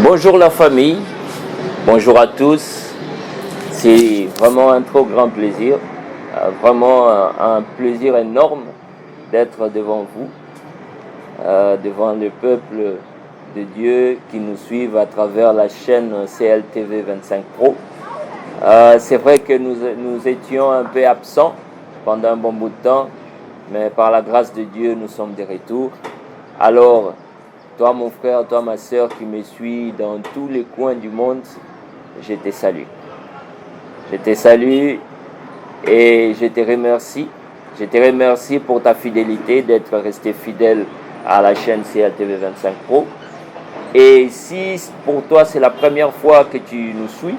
Bonjour la famille, bonjour à tous. C'est vraiment un trop grand plaisir, vraiment un plaisir énorme d'être devant vous, devant le peuple de Dieu qui nous suivent à travers la chaîne CLTV 25 Pro. C'est vrai que nous étions un peu absents pendant un bon bout de temps, mais par la grâce de Dieu, nous sommes de retour. Alors, toi mon frère, toi ma soeur qui me suis dans tous les coins du monde, je te salue. Je te salue et je te remercie. Je te remercie pour ta fidélité, d'être resté fidèle à la chaîne CLTV 25 Pro. Et si pour toi c'est la première fois que tu nous suis,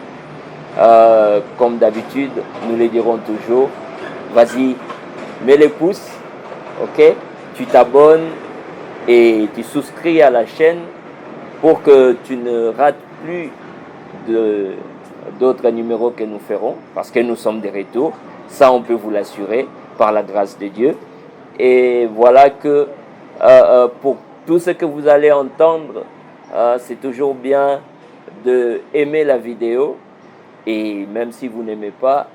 comme d'habitude, nous le dirons toujours, vas-y, mets les pouces, ok? Tu t'abonnes et tu souscris à la chaîne pour que tu ne rates plus d'autres numéros que nous ferons, parce que nous sommes de retour. Ça, on peut vous l'assurer par la grâce de Dieu. Et voilà que pour tout ce que vous allez entendre, c'est toujours bien d'aimer la vidéo. Et même si vous n'aimez pas,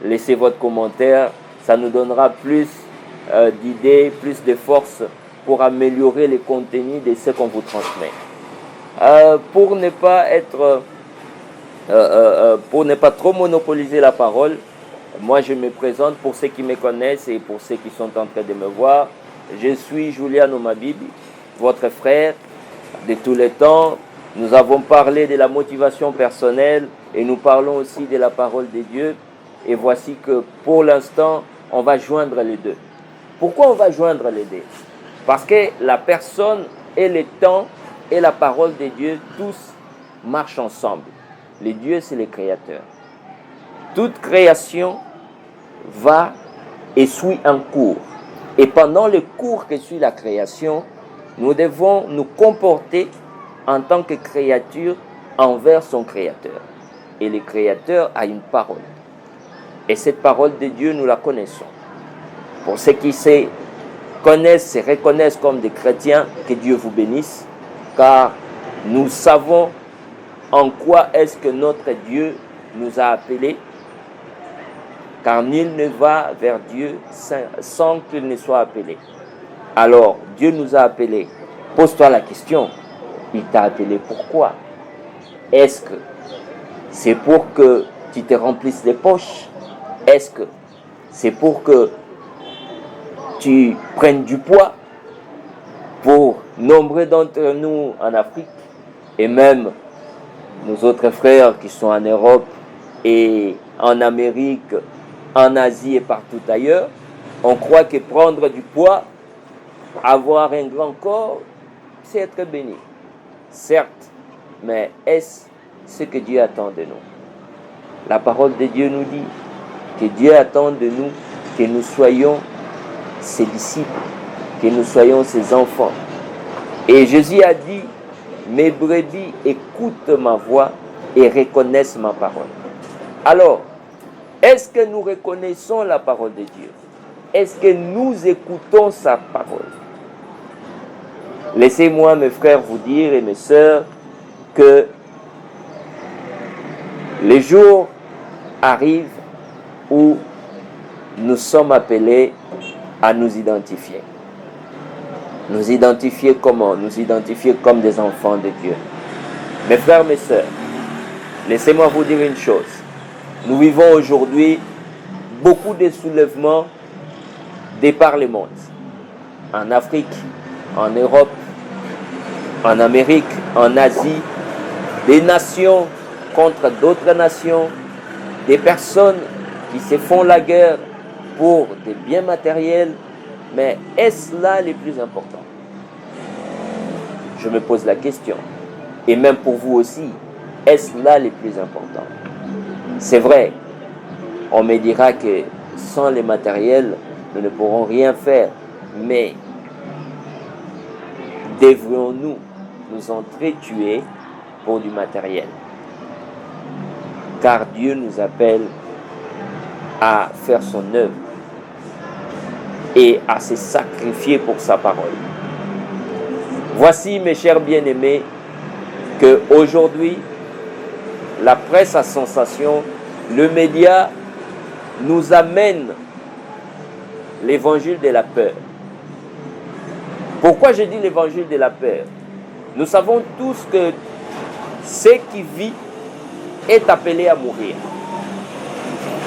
laissez votre commentaire. Ça nous donnera plus d'idées, plus de force pour améliorer les contenus de ce qu'on vous transmet. Pour ne pas trop monopoliser la parole, moi je me présente pour ceux qui me connaissent et pour ceux qui sont en train de me voir. Je suis Julian Omabibi, votre frère de tous les temps. Nous avons parlé de la motivation personnelle et nous parlons aussi de la parole de Dieu. Et voici que pour l'instant, on va joindre les deux. Pourquoi on va joindre les deux? Parce que la personne et le temps et la parole de Dieu, tous marchent ensemble. Le Dieu, c'est le Créateur. Toute création va et suit un cours. Et pendant le cours que suit la création, nous devons nous comporter en tant que créature envers son Créateur. Et le Créateur a une parole. Et cette parole de Dieu, nous la connaissons. Pour ceux qui connaissent et reconnaissent comme des chrétiens, que Dieu vous bénisse, car nous savons en quoi est-ce que notre Dieu nous a appelés, car nul ne va vers Dieu sans qu'il ne soit appelé. Alors, Dieu nous a appelés. Pose-toi la question, il t'a appelé pourquoi? Est-ce que c'est pour que tu te remplisses les poches? Est-ce que c'est pour que tu prennes du poids? Pour nombreux d'entre nous en Afrique et même nos autres frères qui sont en Europe et en Amérique, en Asie et partout ailleurs, on croit que prendre du poids, avoir un grand corps, c'est être béni. Certes, mais est-ce ce que Dieu attend de nous? La parole de Dieu nous dit que Dieu attend de nous que nous soyons ses disciples, que nous soyons ses enfants. Et Jésus a dit, mes brebis écoutent ma voix et reconnaissent ma parole. Alors, est-ce que nous reconnaissons la parole de Dieu? Est-ce que nous écoutons sa parole? Laissez-moi, mes frères, vous dire et mes sœurs que les jours arrivent où nous sommes appelés à nous identifier. Nous identifier comment? Nous identifier comme des enfants de Dieu. Mes frères, mes sœurs, laissez-moi vous dire une chose. Nous vivons aujourd'hui beaucoup de soulèvements de par le monde. En Afrique, en Europe, en Amérique, en Asie, des nations contre d'autres nations, des personnes qui se font la guerre pour des biens matériels. Mais est-ce là le plus important? Je me pose la question. Et même pour vous aussi, est-ce là le plus important? C'est vrai, on me dira que sans les matériels, nous ne pourrons rien faire. Mais devrions-nous nous entretuer pour du matériel? Car Dieu nous appelle à faire son œuvre et à se sacrifier pour sa parole. Voici, mes chers bien-aimés, qu'aujourd'hui, la presse à sensation, le média nous amène l'évangile de la peur. Pourquoi je dis l'évangile de la peur? Nous savons tous que ce qui vit est appelé à mourir.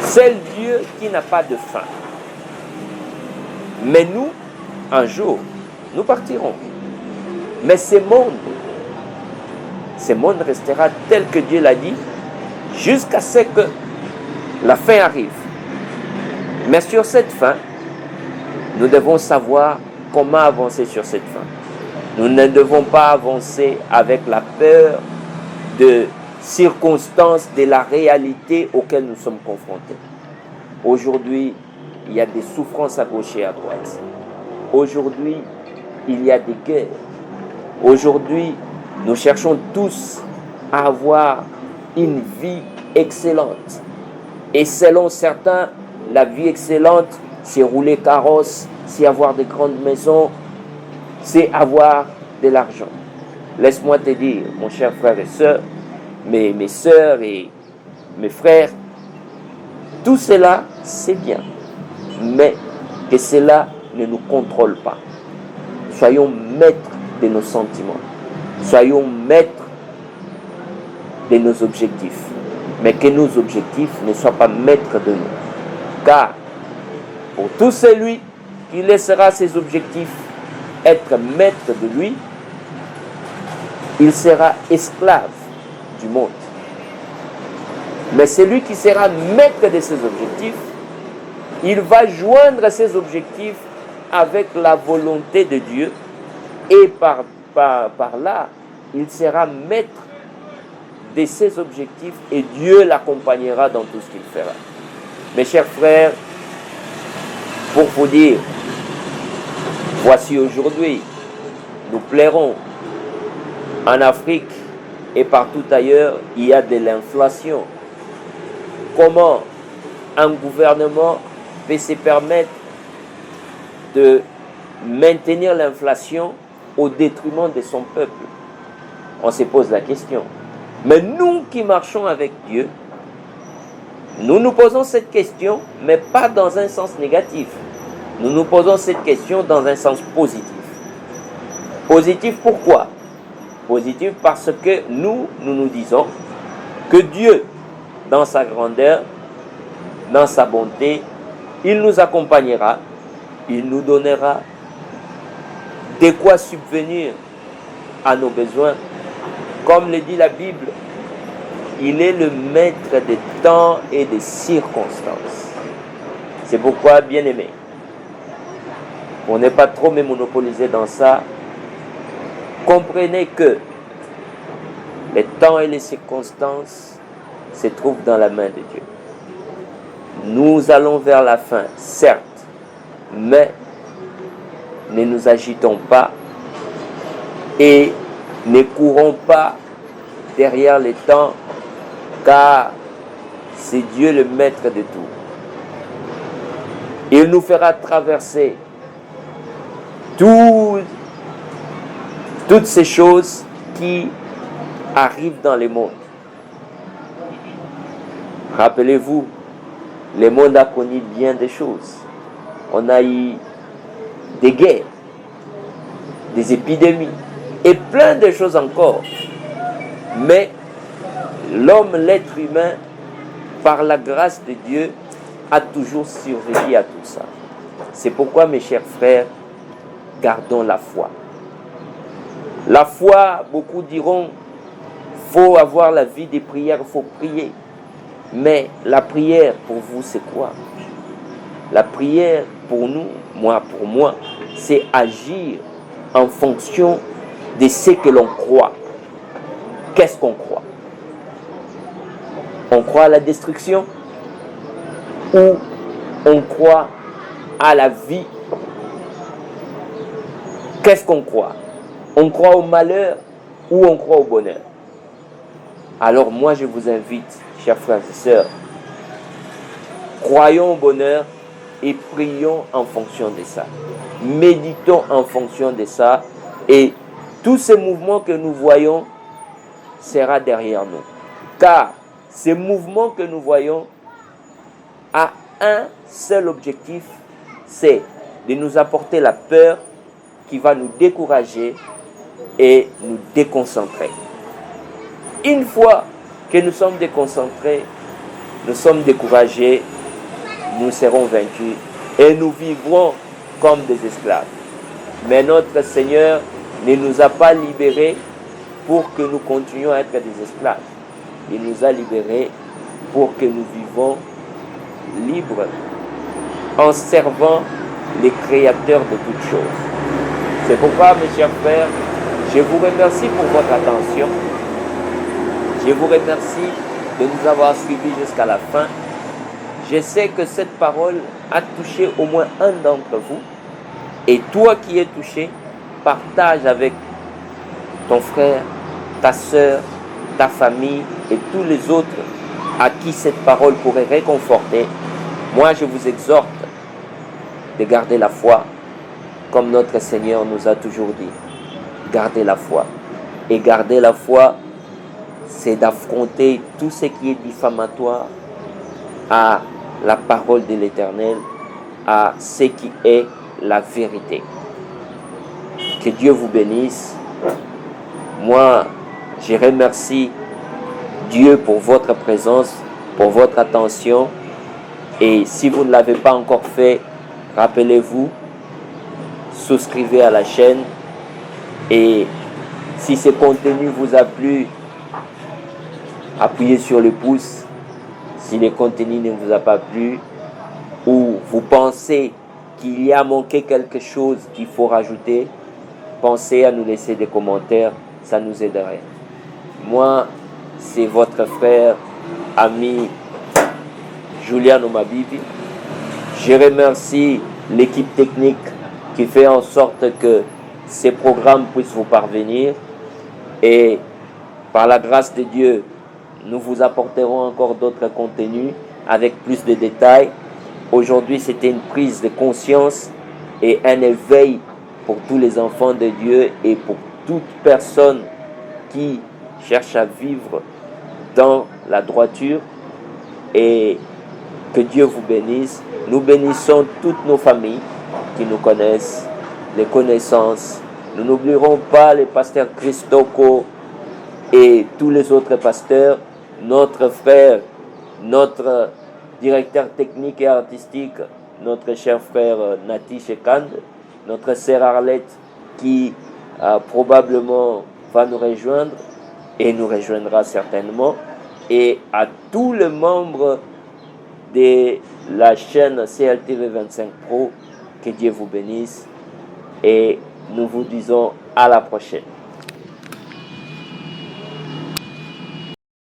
C'est Dieu qui n'a pas de fin. Mais nous, un jour, nous partirons. Mais ce monde restera tel que Dieu l'a dit, jusqu'à ce que la fin arrive. Mais sur cette fin, nous devons savoir comment avancer sur cette fin. Nous ne devons pas avancer avec la peur de circonstances de la réalité auxquelles nous sommes confrontés. Aujourd'hui, il y a des souffrances à gauche et à droite. Aujourd'hui, il y a des guerres. Aujourd'hui, nous cherchons tous à avoir une vie excellente. Et selon certains, la vie excellente, c'est rouler carrosse, c'est avoir de grandes maisons, c'est avoir de l'argent. Laisse-moi te dire, mon cher frère et sœur, mes sœurs et mes frères, tout cela, c'est bien. Mais que cela ne nous contrôle pas. Soyons maîtres de nos sentiments. Soyons maîtres de nos objectifs. Mais que nos objectifs ne soient pas maîtres de nous. Car pour tout celui qui laissera ses objectifs être maître de lui, il sera esclave du monde. Mais celui qui sera maître de ses objectifs, il va joindre ses objectifs avec la volonté de Dieu et par là, il sera maître de ses objectifs et Dieu l'accompagnera dans tout ce qu'il fera. Mes chers frères, pour vous dire, voici aujourd'hui, nous plairons en Afrique et partout ailleurs, il y a de l'inflation. Comment un gouvernement peut se permettre de maintenir l'inflation au détriment de son peuple? On se pose la question. Mais nous qui marchons avec Dieu, nous nous posons cette question, mais pas dans un sens négatif. Nous nous posons cette question dans un sens positif. Positif pourquoi? Positif parce que nous nous disons que Dieu, dans sa grandeur, dans sa bonté, il nous accompagnera, il nous donnera de quoi subvenir à nos besoins. Comme le dit la Bible, il est le maître des temps et des circonstances. C'est pourquoi, bien-aimés, pour ne pas trop me monopoliser dans ça, comprenez que les temps et les circonstances se trouvent dans la main de Dieu. Nous allons vers la fin, certes, mais ne nous agitons pas et ne courons pas derrière les temps, car c'est Dieu le maître de tout. Il nous fera traverser toutes ces choses qui arrivent dans le monde. Rappelez-vous, le monde a connu bien des choses. On a eu des guerres, des épidémies et plein de choses encore. Mais l'homme, l'être humain, par la grâce de Dieu, a toujours survécu à tout ça. C'est pourquoi, mes chers frères, gardons la foi. La foi, beaucoup diront, faut avoir la vie des prières, il faut prier. Mais la prière, pour vous, c'est quoi? La prière, pour nous, pour moi, c'est agir en fonction de ce que l'on croit. Qu'est-ce qu'on croit? On croit à la destruction ou on croit à la vie? Qu'est-ce qu'on croit? On croit au malheur ou on croit au bonheur? Alors moi, je vous invite, chers frères et sœurs, croyons au bonheur et prions en fonction de ça. Méditons en fonction de ça. Et tous ces mouvements que nous voyons, sera derrière nous. Car ces mouvements que nous voyons a un seul objectif, c'est de nous apporter la peur qui va nous décourager et nous déconcentrer. Une fois que nous sommes déconcentrés, nous sommes découragés, nous serons vaincus et nous vivrons comme des esclaves. Mais notre Seigneur ne nous a pas libérés pour que nous continuions à être des esclaves. Il nous a libérés pour que nous vivons libres en servant les créateurs de toutes choses. C'est pourquoi, mes chers frères, je vous remercie pour votre attention. Je vous remercie de nous avoir suivis jusqu'à la fin. Je sais que cette parole a touché au moins un d'entre vous. Et toi qui es touché, partage avec ton frère, ta soeur, ta famille et tous les autres à qui cette parole pourrait réconforter. Moi, je vous exhorte de garder la foi, comme notre Seigneur nous a toujours dit. Gardez la foi. Et garder la foi, c'est d'affronter tout ce qui est diffamatoire à la parole de l'Éternel, à ce qui est la vérité. Que Dieu vous bénisse. Moi, je remercie Dieu pour votre présence, pour votre attention. Et si vous ne l'avez pas encore fait, rappelez-vous, souscrivez à la chaîne. Et si ce contenu vous a plu, appuyez sur le pouce. Si le contenu ne vous a pas plu, ou vous pensez qu'il y a manqué quelque chose qu'il faut rajouter, pensez à nous laisser des commentaires, ça nous aiderait. Moi, c'est votre frère, ami, Julian Omabibi. Je remercie l'équipe technique qui fait en sorte que ces programmes puissent vous parvenir. Et par la grâce de Dieu, nous vous apporterons encore d'autres contenus avec plus de détails. Aujourd'hui, c'était une prise de conscience et un éveil pour tous les enfants de Dieu et pour toute personne qui cherche à vivre dans la droiture. Et que Dieu vous bénisse. Nous bénissons toutes nos familles qui nous connaissent, les connaissances. Nous n'oublierons pas les pasteurs Christoko et tous les autres pasteurs, notre frère, notre directeur technique et artistique, notre cher frère Nati Shekand, notre sœur Arlette qui probablement va nous rejoindre et nous rejoindra certainement, et à tous les membres de la chaîne CLTV 25 Pro, que Dieu vous bénisse et nous vous disons à la prochaine.